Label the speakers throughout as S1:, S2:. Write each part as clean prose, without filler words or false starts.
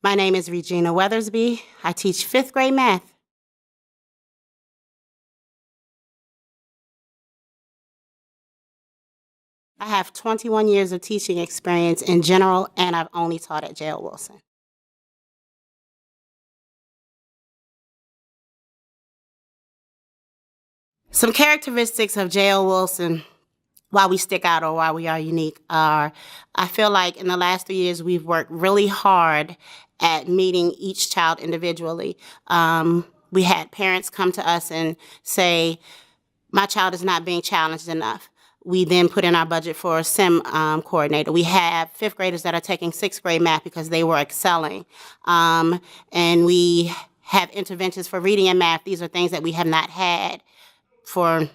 S1: My name is Regina Weathersby. I teach 5th grade math. I have 21 years of teaching experience in general, and I've only taught at J.L. Wilson. Some characteristics of J.L. Wilson, why we stick out or why we are unique, are I feel like in the last 3 years we've worked really hard at meeting each child individually. We had parents come to us and say, my child is not being challenged enough. We then put in our budget for a SIM coordinator. We have 5th graders that are taking 6th grade math because they were excelling. And we have interventions for reading and math. These are things that we have not had for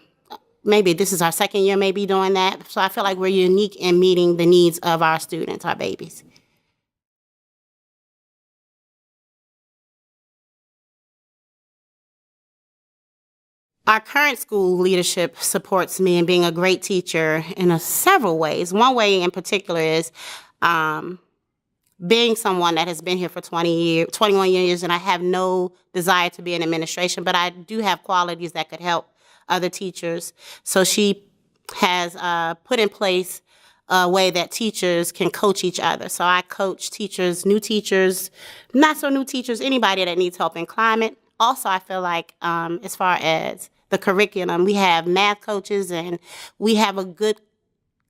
S1: maybe this is our 2nd year maybe doing that. So I feel like we're unique in meeting the needs of our students, our babies. Our current school leadership supports me in being a great teacher in several ways. One way in particular is being someone that has been here for 21 years, and I have no desire to be in administration, but I do have qualities that could help other teachers. So she has put in place a way that teachers can coach each other. So I coach teachers, new teachers, not so new teachers, anybody that needs help in climate. Also, I feel like as far as the curriculum, we have math coaches and we have a good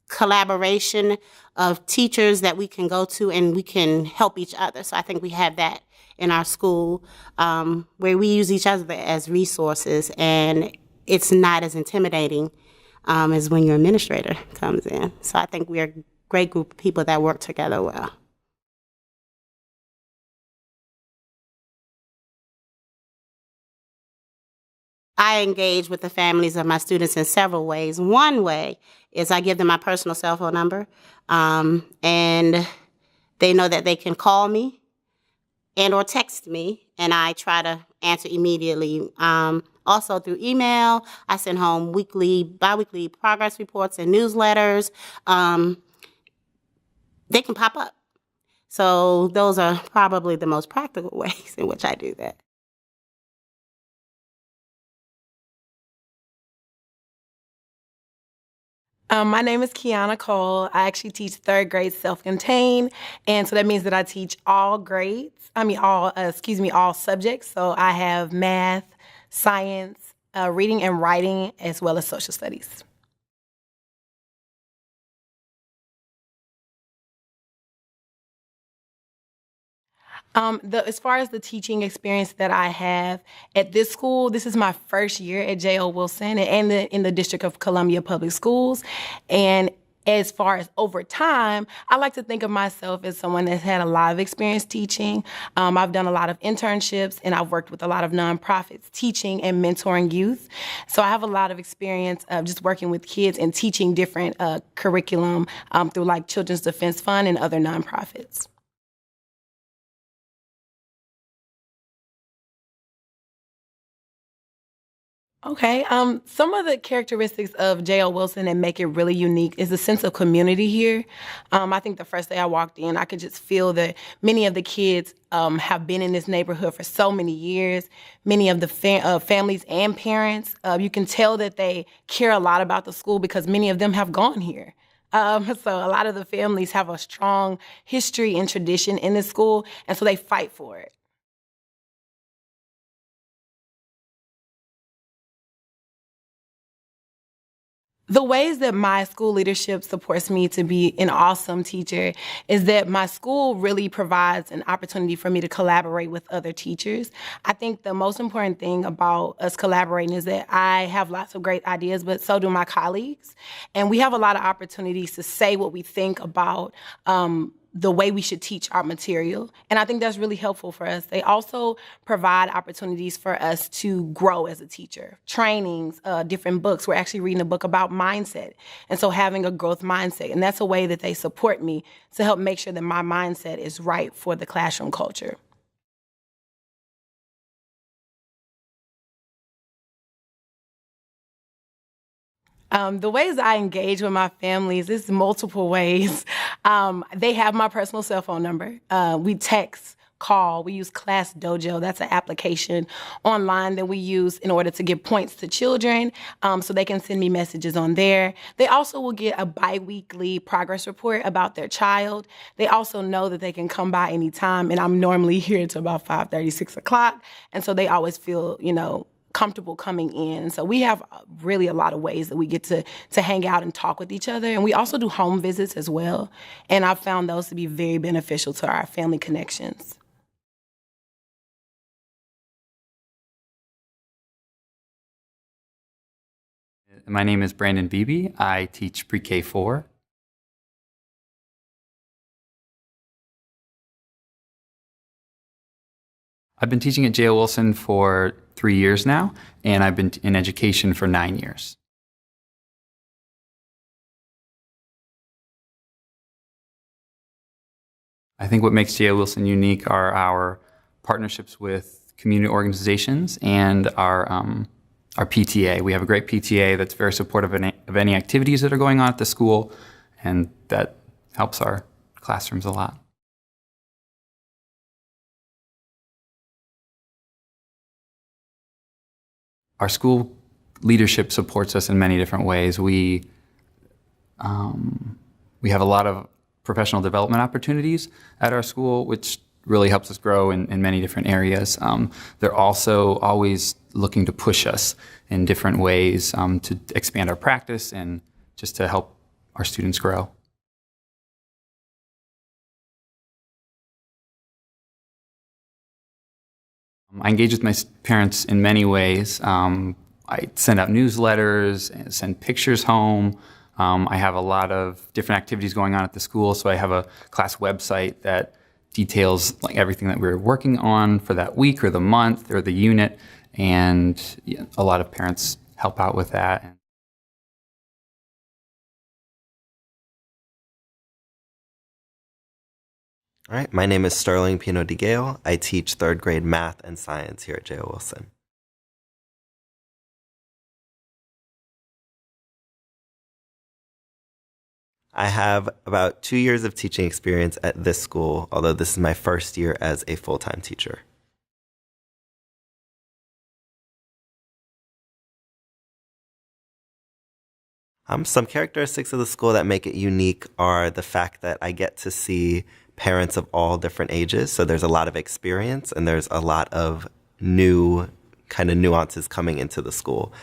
S1: collaboration of teachers that we can go to and we can help each other. So I think we have that in our school where we use each other as resources, and it's not as intimidating as when your administrator comes in. So I think we're a great group of people that work together well. I engage with the families of my students in several ways. One way is I give them my personal cell phone number, and they know that they can call me and or text me, and I try to answer immediately. Also through email, I send home bi-weekly progress reports and newsletters. They can pop up. So those are probably the most practical ways in which I do that.
S2: My name is Kiana Cole. I actually teach 3rd grade self-contained, and so that means that I teach all grades. All subjects. So I have math, science, reading and writing, as well as social studies. As far as the teaching experience that I have at this school, this is my first year at J.L. Wilson and in the District of Columbia Public Schools. And as far as over time, I like to think of myself as someone that's had a lot of experience teaching. I've done a lot of internships, and I've worked with a lot of nonprofits teaching and mentoring youth. So I have a lot of experience just working with kids and teaching different curriculum through like Children's Defense Fund and other nonprofits. Okay. Some of the characteristics of J.L. Wilson that make it really unique is the sense of community here. I think the first day I walked in, I could just feel that many of the kids have been in this neighborhood for so many years. Many of the families and parents, you can tell that they care a lot about the school because many of them have gone here. So a lot of the families have a strong history and tradition in the school, and so they fight for it. The ways that my school leadership supports me to be an awesome teacher is that my school really provides an opportunity for me to collaborate with other teachers. I think the most important thing about us collaborating is that I have lots of great ideas, but so do my colleagues. And we have a lot of opportunities to say what we think about the way we should teach our material. And I think that's really helpful for us. They also provide opportunities for us to grow as a teacher. Trainings, different books. We're actually reading a book about mindset. And so having a growth mindset. And that's a way that they support me to help make sure that my mindset is right for the classroom culture. The ways I engage with my families is multiple ways. They have my personal cell phone number. We text call. We use Class Dojo. That's an application online that we use in order to give points to children, so they can send me messages on there. They also will get a biweekly progress report about their child. They also know that they can come by anytime, and I'm normally here until about 5:30, 6 o'clock, and so they always feel, comfortable coming in. So we have really a lot of ways that we get to hang out and talk with each other. And we also do home visits as well. And I've found those to be very beneficial to our family connections.
S3: My name is Brandon Beebe. I teach pre-K4. I've been teaching at J.O. Wilson for 3 years now, and I've been in education for 9 years. I think what makes J.O. Wilson unique are our partnerships with community organizations and our PTA. We have a great PTA that's very supportive of any activities that are going on at the school, and that helps our classrooms a lot. Our school leadership supports us in many different ways. We have a lot of professional development opportunities at our school, which really helps us grow in many different areas. They're also always looking to push us in different ways to expand our practice and just to help our students grow. I engage with my parents in many ways. I send out newsletters, and send pictures home. I have a lot of different activities going on at the school, so I have a class website that details everything that we're working on for that week or the month or the unit, and a lot of parents help out with that.
S4: All right, my name is Sterling Pino de Gale. I teach third grade math and science here at J.O. Wilson. I have about 2 years of teaching experience at this school, although this is my first year as a full-time teacher. Some characteristics of the school that make it unique are the fact that I get to see parents of all different ages. So there's a lot of experience and there's a lot of new kind of nuances coming into the school.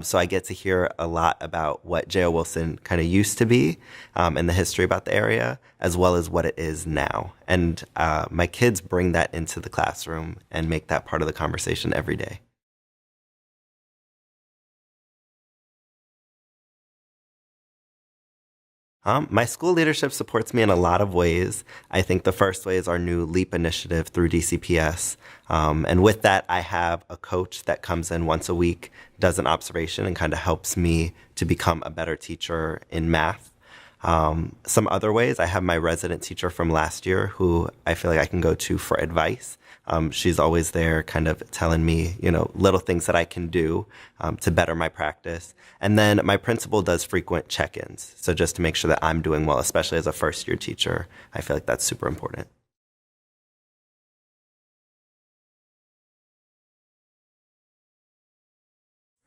S4: So I get to hear a lot about what J.O. Wilson kind of used to be and the history about the area, as well as what it is now. And my kids bring that into the classroom and make that part of the conversation every day. My school leadership supports me in a lot of ways. I think the first way is our new LEAP initiative through DCPS. And with that, I have a coach that comes in once a week, does an observation, and kind of helps me to become a better teacher in math. Some other ways, I have my resident teacher from last year who I feel like I can go to for advice. She's always there kind of telling me, little things that I can do to better my practice. And then my principal does frequent check-ins. So just to make sure that I'm doing well, especially as a first-year teacher, I feel like that's super important.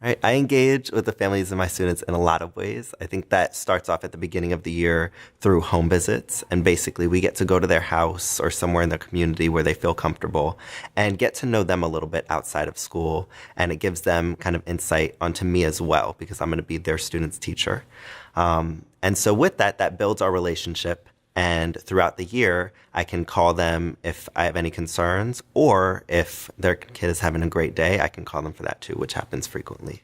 S4: Right. I engage with the families of my students in a lot of ways. I think that starts off at the beginning of the year through home visits. And basically, we get to go to their house or somewhere in their community where they feel comfortable and get to know them a little bit outside of school. And it gives them kind of insight onto me as well, because I'm going to be their student's teacher. And so with that, that builds our relationship. And throughout the year, I can call them if I have any concerns, or if their kid is having a great day, I can call them for that too, which happens frequently.